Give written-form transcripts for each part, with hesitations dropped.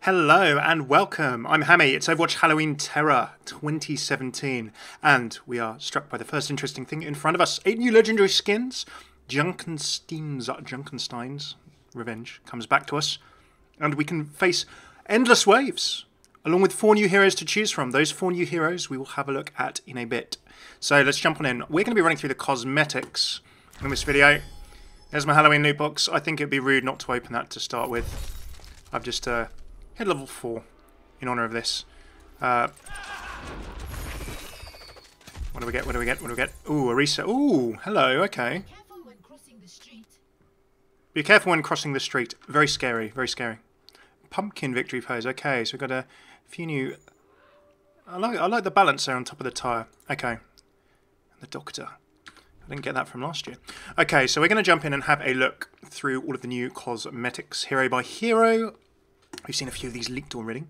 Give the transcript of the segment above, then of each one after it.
Hello and welcome. I'm Hammeh. It's Overwatch Halloween Terror 2017, and we are struck by the first interesting thing in front of us. 8 new legendary skins. Junkenstein's revenge comes back to us, and we can face endless waves, along with 4 new heroes to choose from. Those 4 new heroes we will have a look at in a bit. So let's jump on in. We're going to be running through the cosmetics in this video. There's my Halloween loot box. I think it'd be rude not to open that to start with. I've just hit level 4 in honour of this. What do we get? What do we get? What do we get? Ooh, Orisa. Ooh, hello, okay. Be careful when crossing the street. Very scary, very scary. Pumpkin victory pose. Okay, so we've got a few new... I like the balance there on top of the tyre. Okay. And the doctor. I didn't get that from last year. Okay, so we're going to jump in and have a look through all of the new cosmetics, hero by hero. We've seen a few of these leaked already.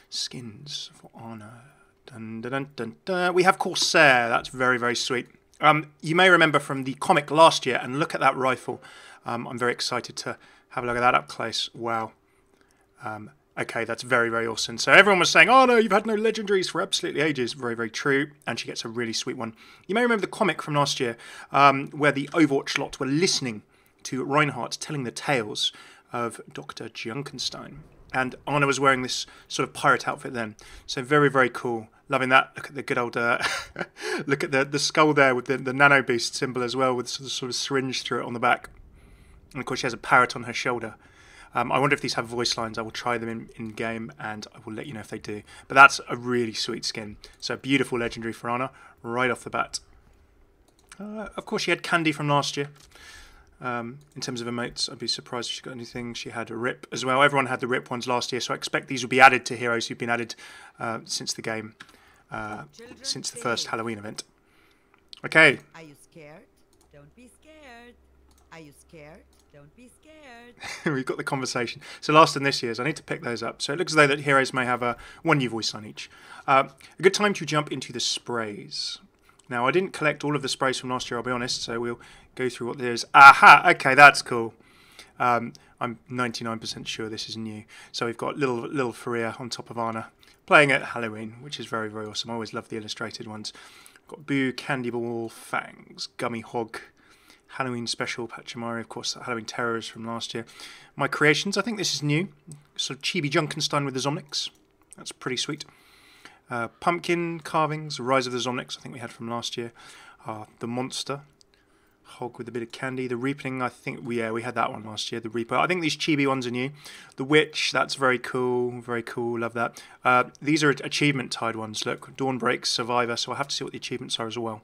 Skins for honour. Dun, dun, dun, dun, dun. We have Corsair. That's very, very sweet. You may remember from the comic last year, and look at that rifle. I'm very excited to have a look at that up close. Wow. Okay, that's very, very awesome. So everyone was saying, oh no, you've had no legendaries for absolutely ages. Very, very true. And she gets a really sweet one. You may remember the comic from last year where the Overwatch lot were listening to Reinhardt telling the tales of Dr. Junkenstein. And Anna was wearing this sort of pirate outfit then. So very, very cool. Loving that. Look at the good old... look at the skull there with the nano beast symbol as well, with sort of syringe through it on the back. And of course she has a parrot on her shoulder. I wonder if these have voice lines. I will try them in game and I will let you know if they do. But that's a really sweet skin. So beautiful legendary for Anna right off the bat. Of course she had Candy from last year. In terms of emotes, I'd be surprised if she got anything. She had a rip as well. Everyone had the rip ones last year, so I expect these will be added to heroes who've been added since the game, since the first Halloween event. Okay. Are you scared? Don't be scared. Are you scared? Don't be scared. We've got the conversation. So last and this year's, I need to pick those up. So it looks as though that heroes may have one new voice line each. A good time to jump into the sprays. Now, I didn't collect all of the sprays from last year, I'll be honest, so we'll go through what there is. Aha! Okay, that's cool. I'm 99% sure this is new. So we've got little Pharah on top of Anna, playing at Halloween, which is very, very awesome. I always love the illustrated ones. We've got Boo, Candy Ball, Fangs, Gummy Hog, Halloween Special, Pachimari, of course, Halloween Terrors from last year. My creations, I think this is new. Sort of chibi Junkenstein with the Zomnics. That's pretty sweet. Pumpkin carvings, Rise of the Zomnics, I think we had from last year. The Monster, Hog with a bit of candy. The Reaping, I think, we had that one last year, the Reaper. I think these chibi ones are new. The Witch, that's very cool, love that. These are achievement tied ones, look, Dawnbreak, Survivor, so I'll have to see what the achievements are as well.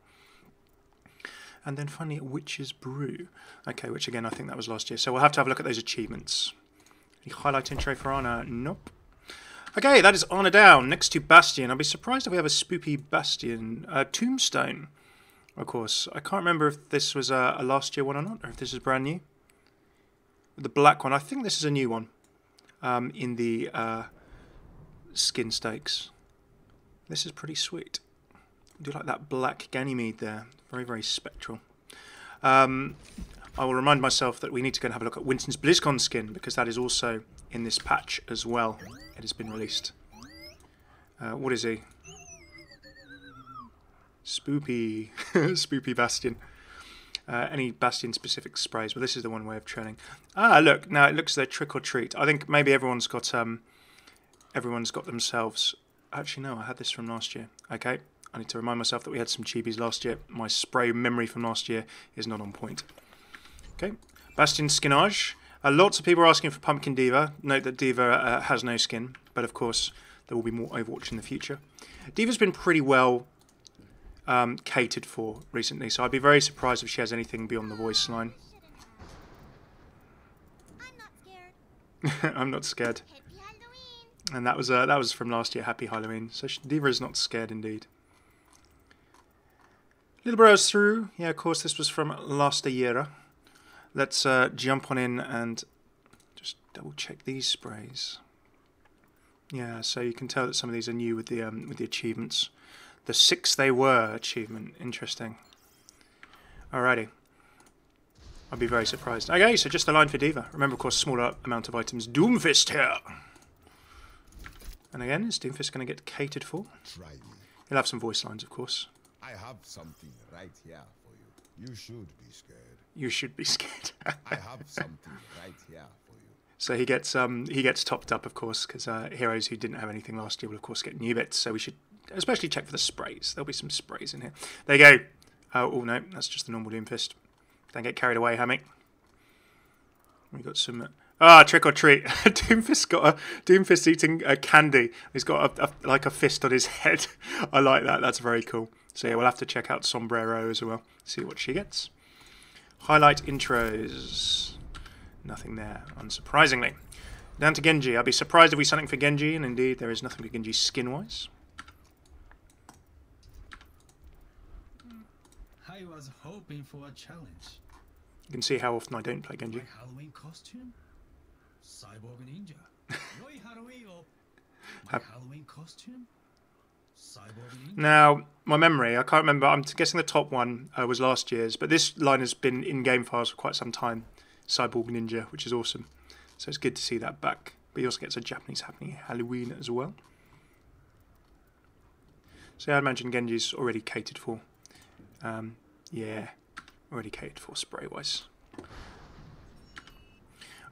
And then finally, Witch's Brew. Okay, which again, I think that was last year, so we'll have to have a look at those achievements. Any highlight intro for Anna? Nope. Okay, that is Anna down, next to Bastion. I'll be surprised if we have a spoopy Bastion. Tombstone, of course. I can't remember if this was a last year one or not, or if this is brand new. The black one, I think this is a new one in the skin stakes. This is pretty sweet. I do like that black Ganymede there. Very, very spectral. I will remind myself that we need to go and have a look at Winston's BlizzCon skin, because that is also in this patch as well. It has been released. What is he? Spoopy. Spoopy Bastion. Any Bastion specific sprays? Well, this is the one way of training. Ah, look. Now it looks like trick or treat. I think maybe everyone's got themselves... Actually, no, I had this from last year. Okay. I need to remind myself that we had some chibis last year. My spray memory from last year is not on point. Okay. Bastion skinage. Lots of people are asking for Pumpkin D.va. Note that D.va has no skin, but of course there will be more Overwatch in the future. D.va's been pretty well catered for recently, so I'd be very surprised if she has anything beyond the voice line. I'm not scared. I'm not scared. Happy Halloween. And that was from last year, Happy Halloween. So D.va is not scared indeed. Little browse through. Yeah, of course, this was from last year. Let's jump on in and just double check these sprays. Yeah, so you can tell that some of these are new with the achievements. The 6 they were achievement. Interesting. Alrighty. I'd be very surprised. Okay, so just the line for D.va. Remember, of course, smaller amount of items. Doomfist here. And again, is Doomfist going to get catered for? Try me. He'll have some voice lines, of course. I have something right here for you. You should be scared. You should be scared. I have something right here for you. So he gets topped up, of course, because heroes who didn't have anything last year will, of course, get new bits. So we should especially check for the sprays. There'll be some sprays in here. There you go. Oh no, that's just the normal Doomfist. Don't get carried away, Hammeh. We got some. Trick or treat. Doomfist eating a candy. He's got like a fist on his head. I like that. That's very cool. So yeah, we'll have to check out Sombrero as well. See what she gets. Highlight intros. Nothing there, unsurprisingly. Down to Genji. I'd be surprised if we something for Genji, and indeed there is nothing for Genji skin-wise. I was hoping for a challenge. You can see how often I don't play Genji. My Halloween costume? Cyborg Ninja. Yoi Halloween. My Halloween costume? Cyborg Ninja. Now, my memory, I can't remember. I'm guessing the top one was last year's, but this line has been in game files for quite some time. Cyborg Ninja, which is awesome. So it's good to see that back. But he also gets a Japanese Halloween as well. So yeah, I imagine Genji's already catered for. Yeah, already catered for spray-wise.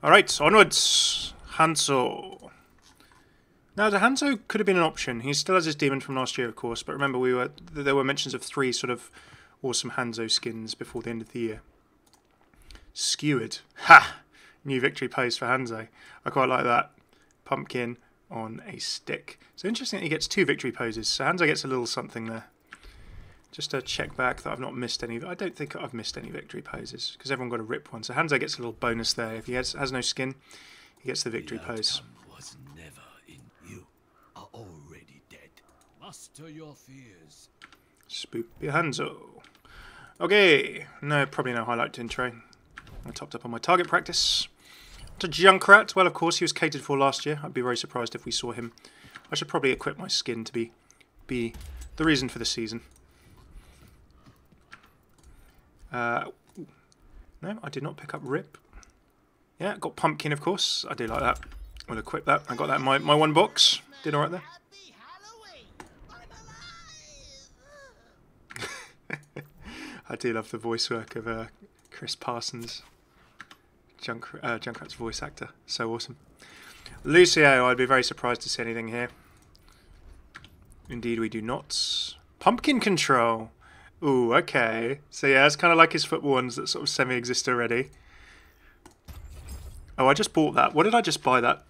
Alright, onwards. Hanzo. Now, the Hanzo could have been an option. He still has his demon from last year, of course. But remember, there were mentions of 3 sort of awesome Hanzo skins before the end of the year. Skewered. Ha! New victory pose for Hanzo. I quite like that. Pumpkin on a stick. So interesting that he gets 2 victory poses. So Hanzo gets a little something there. Just to check back that I've not missed any. I don't think I've missed any victory poses because everyone got a rip one. So Hanzo gets a little bonus there. If he has no skin, he gets the victory pose. Was never in you. Are already dead. Muster your fears. Spoopy Hanzo. Okay. No, probably no highlight intro. I topped up on my target practice. To Junkrat. Well, of course, he was catered for last year. I'd be very surprised if we saw him. I should probably equip my skin to be the reason for the season. No, I did not pick up Rip. Yeah, got Pumpkin, of course. I do like that. I'll equip that. I got that in my one box. Did alright there. I do love the voice work of Chris Parsons, Junkrat's voice actor. So awesome. Lucio, I'd be very surprised to see anything here. Indeed, we do not. Pumpkin control. Ooh, okay. So yeah, it's kind of like his football ones that sort of semi-exist already. Oh, I just bought that. What did I just buy that?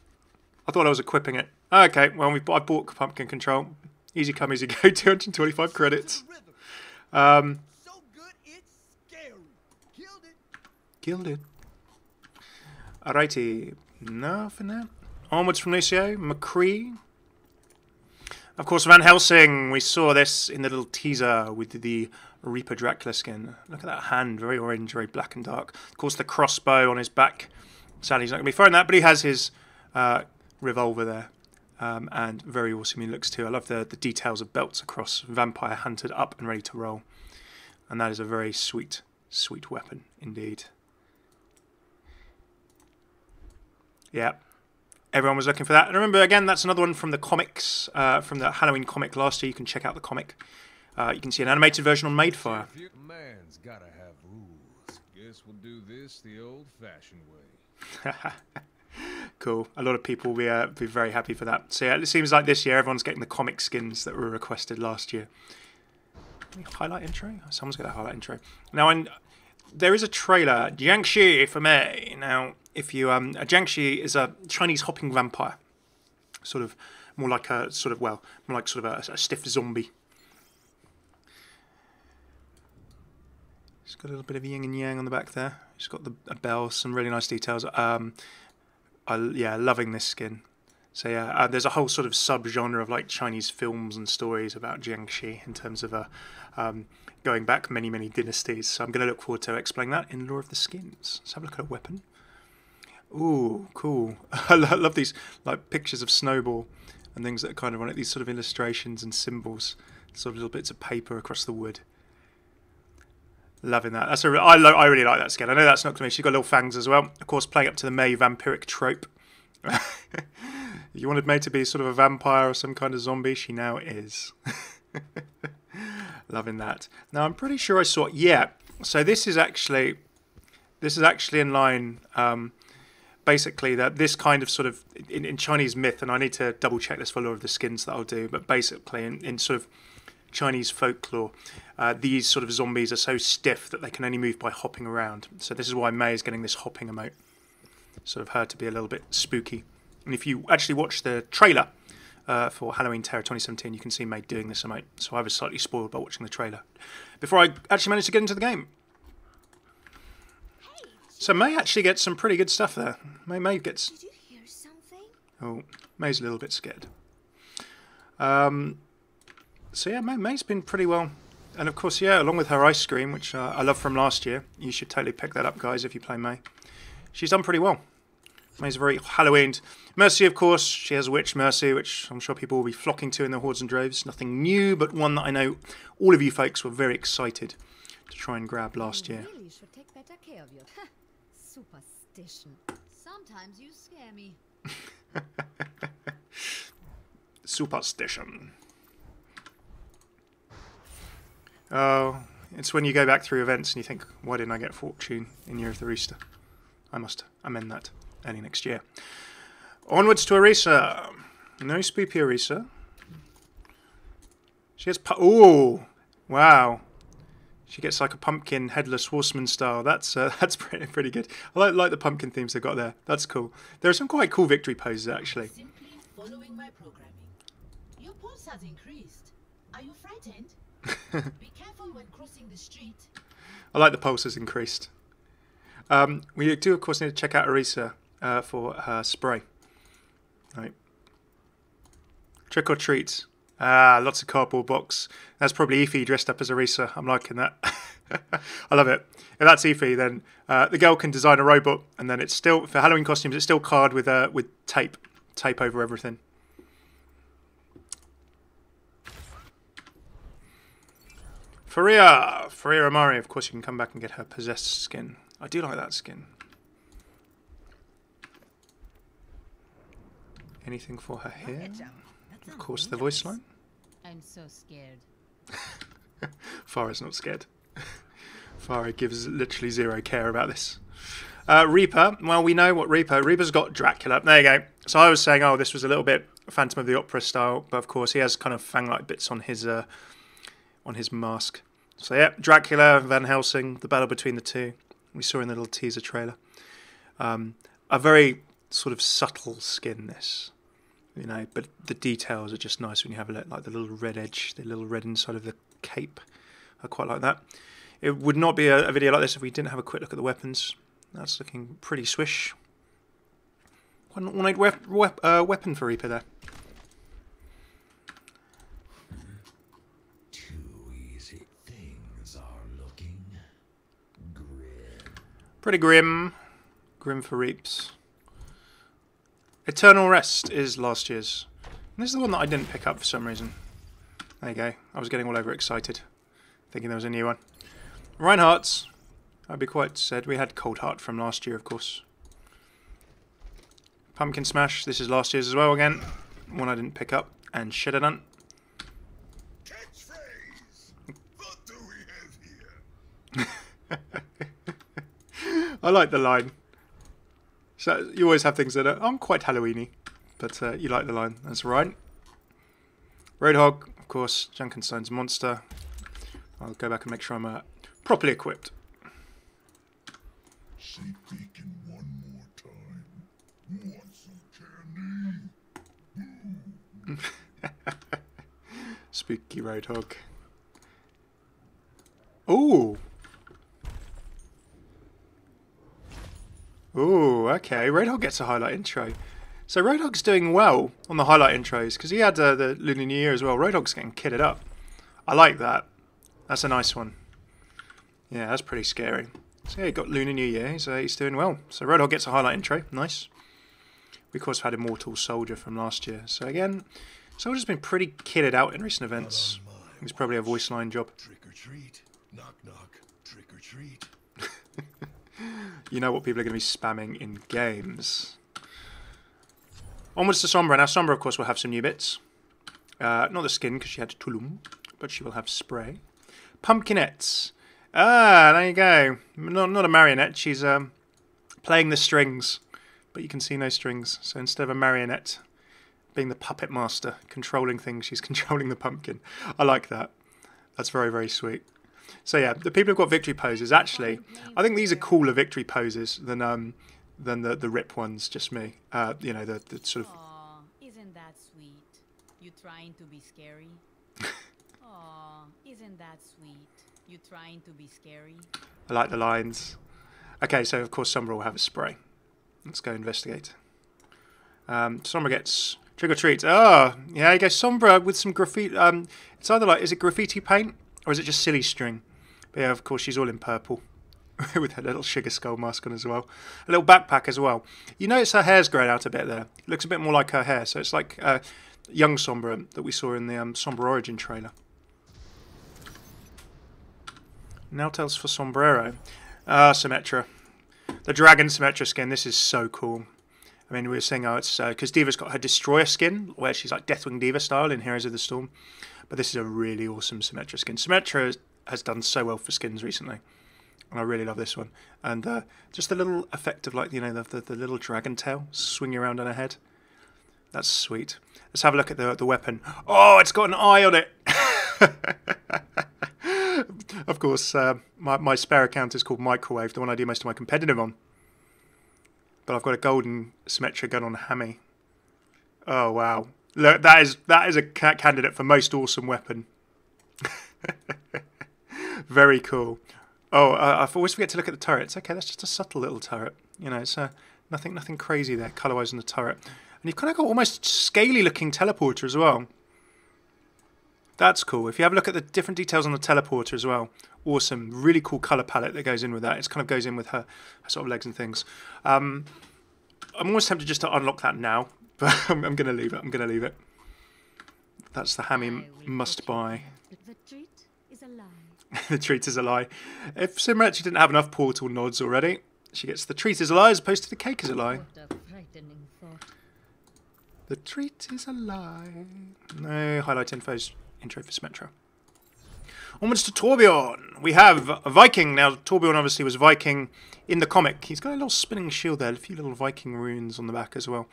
I thought I was equipping it. Okay, well, I bought Pumpkin Control. Easy come, easy go, 225 credits. So good it's scary. Killed it. Killed it. Alrighty. Nothing there. Onwards from Lucio. McCree. Of course, Van Helsing. We saw this in the little teaser with the Reaper Dracula skin. Look at that hand. Very orange, very black and dark. Of course, the crossbow on his back. Sadly, he's not going to be firing that, but he has his revolver there. And very awesome he looks too. I love the details of belts across. Vampire hunted up and ready to roll. And that is a very sweet, sweet weapon indeed. Yeah. Everyone was looking for that. And remember, again, that's another one from the comics, from the Halloween comic last year. You can check out the comic. You can see an animated version on Madefire. Man's gotta have rules. Guess we'll do this the old-fashioned way. Cool. A lot of people will be very happy for that. So yeah, it seems like this year everyone's getting the comic skins that were requested last year. Any highlight intro? Someone's got a highlight intro. Now, there is a trailer, Jiangshi for me. Now, if you a Jiangshi is a Chinese hopping vampire, sort of more like a a stiff zombie. It's got a little bit of yin and yang on the back there. It's got a bell, some really nice details. Yeah, loving this skin. So yeah, there's a whole sort of sub-genre of like Chinese films and stories about Jiangshi in terms of going back many, many dynasties. So I'm going to look forward to explaining that in Lore of the Skins. Let's have a look at a weapon. Ooh, cool. I love these like pictures of Snowball and things that are kind of on it. These sort of illustrations and symbols, sort of little bits of paper across the wood. Loving that. I really like that skin. I know that's not to me. She's got little fangs as well. Of course, playing up to the May vampiric trope. You wanted May to be sort of a vampire or some kind of zombie. She now is. Loving that. Now I'm pretty sure I saw. Yeah. So this is actually in line. Basically, that this kind of sort of in Chinese myth, and I need to double check this for a lot of the skins that I'll do. But basically, in sort of Chinese folklore, these sort of zombies are so stiff that they can only move by hopping around. So this is why May is getting this hopping emote, sort of her to be a little bit spooky. And if you actually watch the trailer for Halloween Terror 2017, you can see May doing this emote. So I was slightly spoiled by watching the trailer before I actually managed to get into the game. So May actually gets some pretty good stuff there. May gets... Did you hear something? Oh, May's a little bit scared. So yeah, May's been pretty well. And of course, yeah, along with her ice cream, which I love from last year. You should totally pick that up, guys, if you play May. She's done pretty well. May's very Halloween. Mercy, of course, she has Witch Mercy, which I'm sure people will be flocking to in their hordes and droves. Nothing new, but one that I know all of you folks were very excited to try and grab last year. You really should take better care of your superstition. Sometimes you scare me. Superstition. Oh, it's when you go back through events and you think, why didn't I get Fortune in Year of the Rooster? I must amend that early next year. Onwards to Orisa. No spoopy Orisa. She has... Oh! Wow. She gets like a pumpkin headless horseman style. That's pretty good. I like the pumpkin themes they've got there. That's cool. There are some quite cool victory poses, actually. Simply following my programming. Your pulse has increased. Are you frightened? Be careful when crossing the street. I like the pulse has increased. We do, of course, need to check out Orisa for her spray. Right. Trick or treat. Ah, lots of cardboard box. That's probably Ify dressed up as Orisa. I'm liking that. I love it. If that's Ify, then the girl can design a robot, and then it's still, for Halloween costumes, it's still card with tape over everything. Pharah Amari, of course, you can come back and get her possessed skin. I do like that skin. Anything for her here? Of course, the voice line. I'm so scared. Pharah's not scared. Pharah gives literally zero care about this. Reaper. Well, we know what Reaper's got Dracula. There you go. So I was saying, oh, this was a little bit Phantom of the Opera style, but of course he has kind of fang-like bits on his mask. So yeah, Dracula, Van Helsing, the battle between the two. We saw in the little teaser trailer. A very sort of subtle skin, this. You know, but the details are just nice when you have a look, like the little red edge, the little red inside of the cape. I quite like that. It would not be a video like this if we didn't have a quick look at the weapons. That's looking pretty swish. Quite an ornate weapon for Reaper there. Too easy things are looking grim. Pretty grim. Grim for Reaps. Eternal Rest is last year's. And this is the one that I didn't pick up for some reason. There you go. I was getting all over excited, thinking there was a new one. Reinhardt's. I'd be quite sad. We had Cold Heart from last year, of course. Pumpkin Smash. This is last year's as well again. One I didn't pick up. And Shadowdun. Catchphrase! What do we have here? I like the line. So you always have things that are, I'm quite Halloweeny, but you like the line. That's right. Roadhog, of course, Junkenstein's monster. I'll go back and make sure I'm properly equipped. Sneak peeking one more time. Want some candy? Spooky Roadhog. Ooh. Ooh, okay. Roadhog gets a highlight intro. So Roadhog's doing well on the highlight intros, because he had the Lunar New Year as well. Roadhog's getting kitted up. I like that. That's a nice one. Yeah, that's pretty scary. So yeah, he got Lunar New Year. He's doing well. So Roadhog gets a highlight intro. Nice. We of course had Immortal Soldier from last year. So again, Soldier's been pretty kitted out in recent events. It's probably a voice line job. Trick or treat. Knock knock. Trick or treat. You know what people are going to be spamming in games. Onwards to Sombra. Now Sombra, of course, will have some new bits. Not the skin, because she had Tulum, but she will have spray. Pumpkinettes. Ah, there you go. Not a marionette. She's playing the strings, but you can see no strings. So instead of a marionette being the puppet master, controlling things, she's controlling the pumpkin. I like that. That's very, very sweet. So yeah, the people who've got victory poses, actually, I think these are cooler victory poses than the rip ones, just me. You know, the sort of... Aw, isn't that sweet? You trying to be scary? Aw, isn't that sweet? You trying to be scary? I like the lines. Okay, so of course Sombra will have a spray. Let's go investigate. Sombra gets trick or treat. Oh, yeah, you go Sombra with some graffiti. It's either like, is it graffiti paint or is it just silly string? But yeah, of course she's all in purple with her little sugar skull mask on as well. A little backpack as well. You notice her hair's grown out a bit there. It looks a bit more like her hair. So it's like young Sombra that we saw in the Sombra Origin trailer. Now tells for Sombrero. Symmetra. The Dragon Symmetra skin. This is so cool. I mean, we were saying, oh, it's because D.va's got her Destroyer skin, where she's like Deathwing D.va style in Heroes of the Storm. But this is a really awesome Symmetra skin. Symmetra has done so well for skins recently. And I really love this one. And just the little effect of, like, you know, the little dragon tail swinging around on her head. That's sweet. Let's have a look at the weapon. Oh, it's got an eye on it! Of course, my spare account is called Microwave, the one I do most of my competitive on. But I've got a golden Symmetra gun on Hammeh. Oh, wow. Look, that is a candidate for most awesome weapon. Very cool. Oh, I always forget to look at the turrets. Okay, that's just a subtle little turret. You know, it's nothing crazy there, colour-wise on the turret. And you've kind of got almost scaly-looking teleporter as well. That's cool. If you have a look at the different details on the teleporter as well, awesome. Really cool colour palette that goes in with that. It kind of goes in with her sort of legs and things. I'm almost tempted just to unlock that now, but I'm going to leave it. I'm going to leave it. That's the Hammeh must-buy. The treat is a lie. The treat is a lie. If Symmetra didn't have enough portal nods already, she gets the treat is a lie as opposed to the cake is a lie. What a frightening thought. The treat is a lie. No highlight infos. Intro for Symmetra. Onwards to Torbjorn. We have a Viking. Now, Torbjorn obviously was Viking in the comic. He's got a little spinning shield there, a few little Viking runes on the back as well.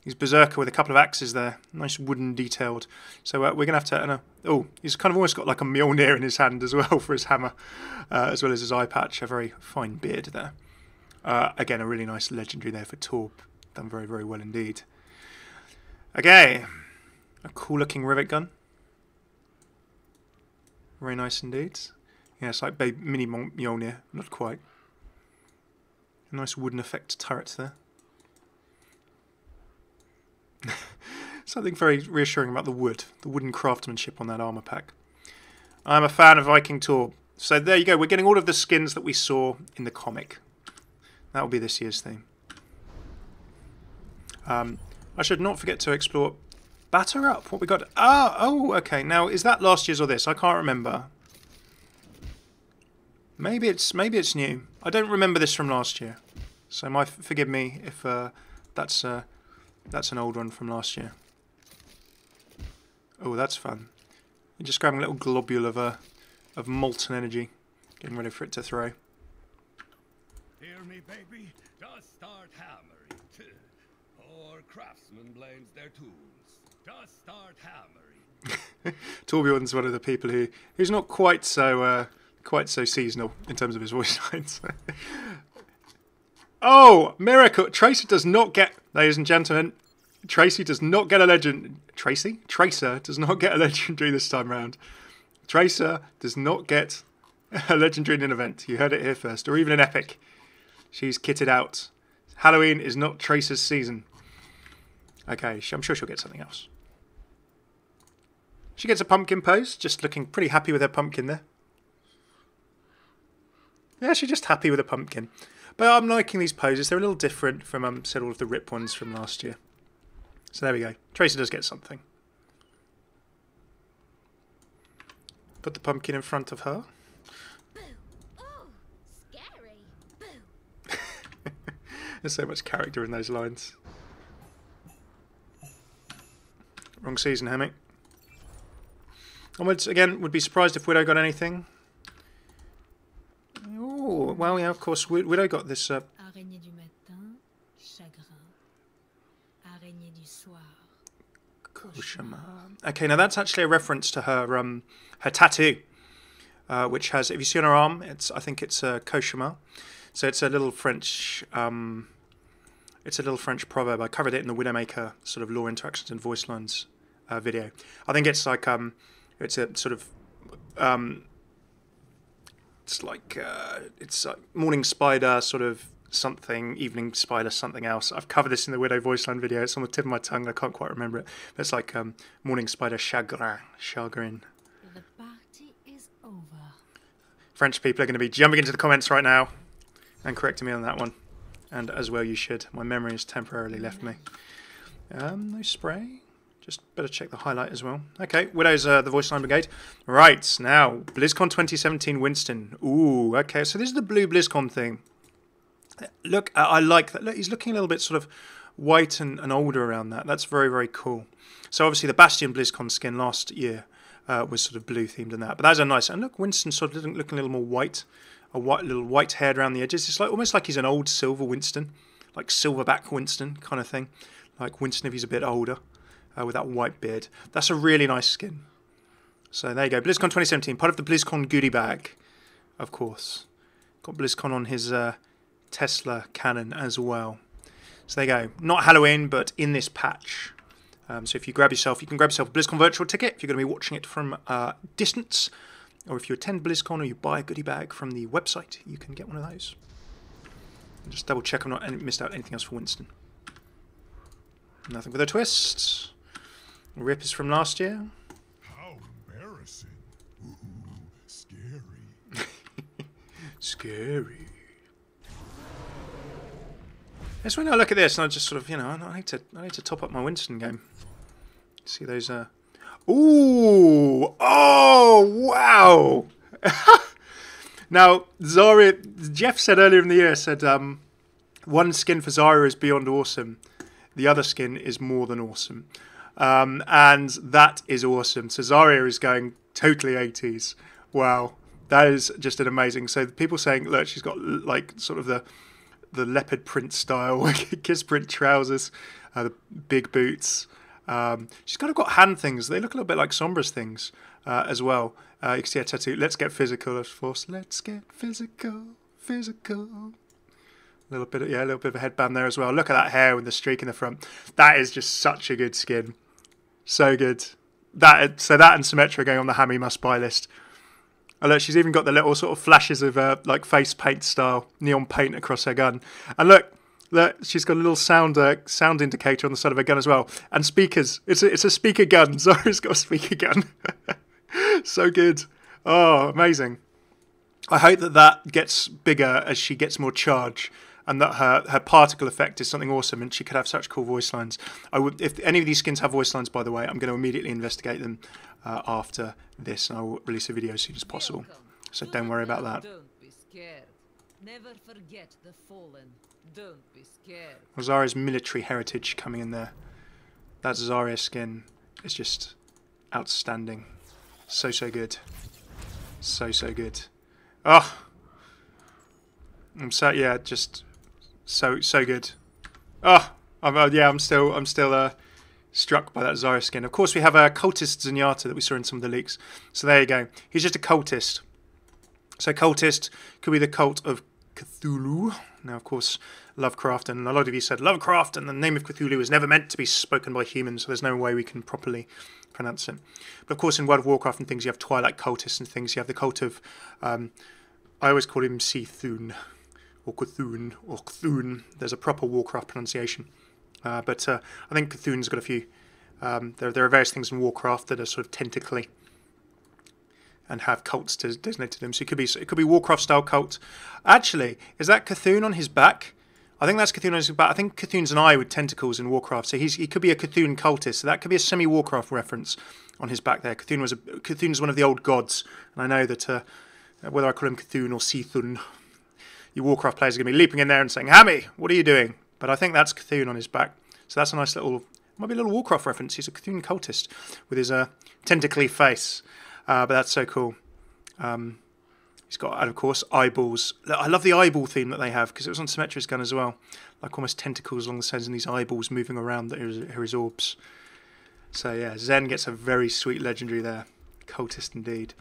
He's Berserker with a couple of axes there. Nice wooden detailed. So we're going to have to... oh, he's kind of almost got like a Mjolnir in his hand as well for his hammer, as well as his eye patch. A very fine beard there. Again, a really nice legendary there for Torb. Done very, very well indeed. Okay. A cool looking rivet gun. Very nice indeed. Yeah, it's like mini Mjolnir. Not quite. A nice wooden effect turret there. Something very reassuring about the wood. The wooden craftsmanship on that armor pack. I'm a fan of Viking Torb. So there you go. We're getting all of the skins that we saw in the comic. That will be this year's theme. I should not forget to explore... Batter up. What we got? Oh, okay. Now, is that last year's or this? I can't remember. Maybe it's new. I don't remember this from last year, so forgive me if that's an old one from last year. Oh, that's fun. You're just grabbing a little globule of molten energy, getting ready for it to throw. Hear me, baby? Just start hammering. Poor craftsman blames their tools. Just start hammering. Torbjorn's one of the people who's not quite so seasonal in terms of his voice lines. Oh, miracle! Tracer does not get, ladies and gentlemen, Tracer does not get a legend. Tracer does not get a legendary this time round. Tracer does not get a legendary in an event. You heard it here first, or even an epic. She's kitted out. Halloween is not Tracer's season. Okay, I'm sure she'll get something else. She gets a pumpkin pose, just looking pretty happy with her pumpkin there. Yeah, she's just happy with a pumpkin. But I'm liking these poses. They're a little different from said all of the rip ones from last year. So there we go. Tracer does get something. Put the pumpkin in front of her. Boo! Oh, scary! Boo! There's so much character in those lines. Wrong season, Hammeh. Onwards, again, would be surprised if Widow got anything. Oh, well, yeah, of course, Widow got this... Araignée du matin, chagrin. Araignée du soir. Okay, now that's actually a reference to her her tattoo, which has, if you see on her arm, I think it's a cauchemar. So it's a little French proverb. I covered it in the Widowmaker sort of lore interactions and voice lines video. I think it's like it's a sort of it's like morning spider sort of something, evening spider something else. I've covered this in the Widow voice line video. It's on the tip of my tongue. I can't quite remember it. But it's like morning spider chagrin. The party is over. French people are going to be jumping into the comments right now and correcting me on that one. And as well you should. My memory has temporarily left me. No spray. Just better check the highlight as well. Okay, Widow's the voice line brigade. Right, now, BlizzCon 2017 Winston. Ooh, okay, so this is the blue BlizzCon thing. Look, I like that. Look, he's looking a little bit sort of white and older around that. That's very, very cool. So obviously the Bastion BlizzCon skin last year was sort of blue themed and that. But that's a nice. And look, Winston sort of looking a little more white, little white haired around the edges. It's like almost like he's an old silver Winston, like silverback Winston kind of thing, like Winston if he's a bit older with that white beard. That's a really nice skin. So there you go, BlizzCon 2017, part of the BlizzCon goodie bag, of course. Got BlizzCon on his Tesla cannon as well. So there you go. Not Halloween, but in this patch. So if you can grab yourself a BlizzCon virtual ticket if you're going to be watching it from distance, or if you attend BlizzCon or you buy a goodie bag from the website, you can get one of those. And just double check I've not missed out anything else for Winston. Nothing with a twist. Rip is from last year. How embarrassing. Ooh, scary. Scary. That's when I look at this and I just sort of, I need to top up my Winston game. See those Ooh! Oh, wow! Now, Zarya, Jeff said earlier in the year, one skin for Zarya is beyond awesome. The other skin is more than awesome. And that is awesome. So Zarya is going totally 80s. Wow. That is just an amazing. So people saying, look, she's got like sort of the leopard print style, kiss print trousers, the big boots. She's kind of got hand things. They look a little bit like Sombra's things as well. You can see her tattoo. Let's get physical, of course. Let's get physical. A little bit of a headband there as well. Look at that hair with the streak in the front. That is just such a good skin. So good. So that and Symmetra going on the Hammeh must-buy list. Oh, look, she's even got the little sort of flashes of like face paint style neon paint across her gun. And look, she's got a little sound indicator on the side of her gun as well. And speakers. It's a speaker gun. Zarya's got a speaker gun. So good. Oh, amazing. I hope that gets bigger as she gets more charge, and that her particle effect is something awesome, and she could have such cool voice lines. If any of these skins have voice lines, by the way, I'm going to immediately investigate them after this, and I will release a video as soon as possible. So don't worry about that. Don't be scared. Never forget the fallen. Don't be scared. Zarya's military heritage coming in there. That Zarya skin is just outstanding. So good. So good. Oh, I'm so just so good. Oh, I'm still struck by that Zarya skin. Of course, we have a cultist Zenyatta that we saw in some of the leaks. So there you go. He's just a cultist. So cultist could be the cult of Cthulhu. Now, of course, Lovecraft, and a lot of you said Lovecraft, and the name of Cthulhu is never meant to be spoken by humans, so there's no way we can properly pronounce it. But of course, in World of Warcraft and things, you have Twilight cultists and things. You have the cult of, I always call him Cthulhu, or Cthulhu, or Cthulhu. There's a proper Warcraft pronunciation. But I think Cthulhu's got a few. There are various things in Warcraft that are sort of tentacly and have cults designated them. So it could be Warcraft style cult. Actually, is that Cthulhu on his back? I think that's Cthulhu on his back. I think Cthulhu's an eye with tentacles in Warcraft. So he could be a Cthulhu cultist. So that could be a semi-Warcraft reference on his back there. Cthulhu's one of the old gods. And I know that whether I call him Cthulhu or Cthulhu, you Warcraft players are going to be leaping in there and saying, Hammeh, what are you doing? But I think that's Cthulhu on his back. So that's a nice little Might be a little Warcraft reference. He's a Cthulhu cultist with his tentacly face. But that's so cool. He's got, and of course, eyeballs. I love the eyeball theme that they have, because it was on Symmetra's gun as well. Like almost tentacles along the sides and these eyeballs moving around that are his orbs. So yeah, Zen gets a very sweet legendary there. Cultist indeed.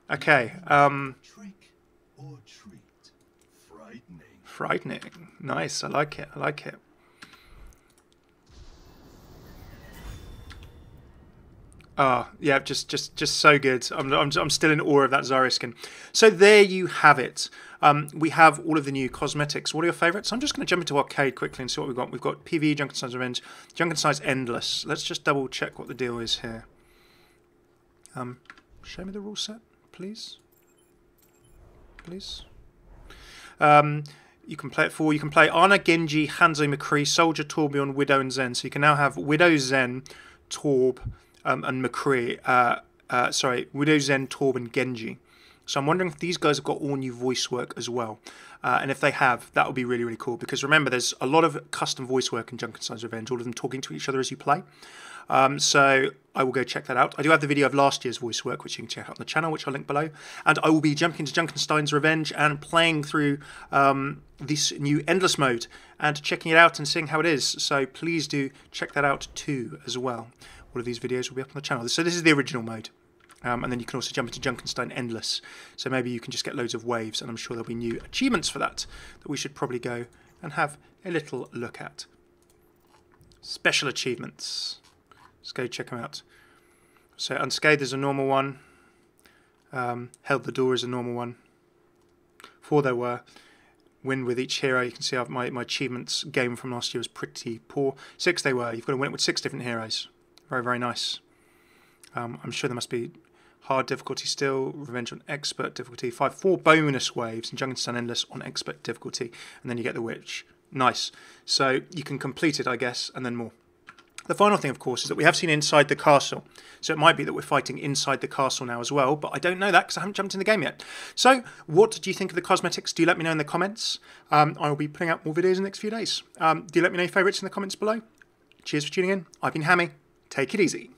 Okay. Trick or treat? Frightening. Frightening. Nice. I like it. I like it. Ah, yeah, just so good. I'm still in awe of that Zarya skin. So there you have it. We have all of the new cosmetics. What are your favourites? I'm just going to jump into Arcade quickly and see what we've got. We've got PvE, Junkenstein's Revenge, Junkenstein's Endless. Let's just double check what the deal is here. Show me the rule set, please. Please. You can play it for. You can play Ana, Genji, Hanzo, McCree, Soldier, Torbjorn, Widow, and Zen. So you can now have Widow, Zen, Torb, and McCree. Sorry, Widow, Zen, Torb, and Genji. So I'm wondering if these guys have got all new voice work as well. And if they have, that would be really, really cool. Because remember, there's a lot of custom voice work in Junkenstein's Revenge, all of them talking to each other as you play. So I will go check that out. I do have the video of last year's voice work, which you can check out on the channel, which I'll link below. And I will be jumping into Junkenstein's Revenge and playing through this new Endless mode and checking it out and seeing how it is. So please do check that out too as well. All of these videos will be up on the channel. So this is the original mode. And then you can also jump into Junkenstein Endless. So maybe you can just get loads of waves, and I'm sure there'll be new achievements for that we should probably go and have a little look at. Special achievements. Let's go check them out. So Unscathed is a normal one. Held the Door is a normal one. 4 there were. Win with each hero. You can see my achievements game from last year was pretty poor. 6 they were. You've got to win it with 6 different heroes. Very, very nice. I'm sure there must be hard difficulty still, Revenge on expert difficulty, 4 bonus waves, and Junkenstein Endless on expert difficulty, and then you get the Witch. Nice. So you can complete it, I guess, and then more. The final thing, of course, is that we have seen inside the castle. So it might be that we're fighting inside the castle now as well, but I don't know that because I haven't jumped in the game yet. So what do you think of the cosmetics? Do let me know in the comments. I will be putting out more videos in the next few days. Do let me know your favourites in the comments below. Cheers for tuning in. I've been Hammeh. Take it easy.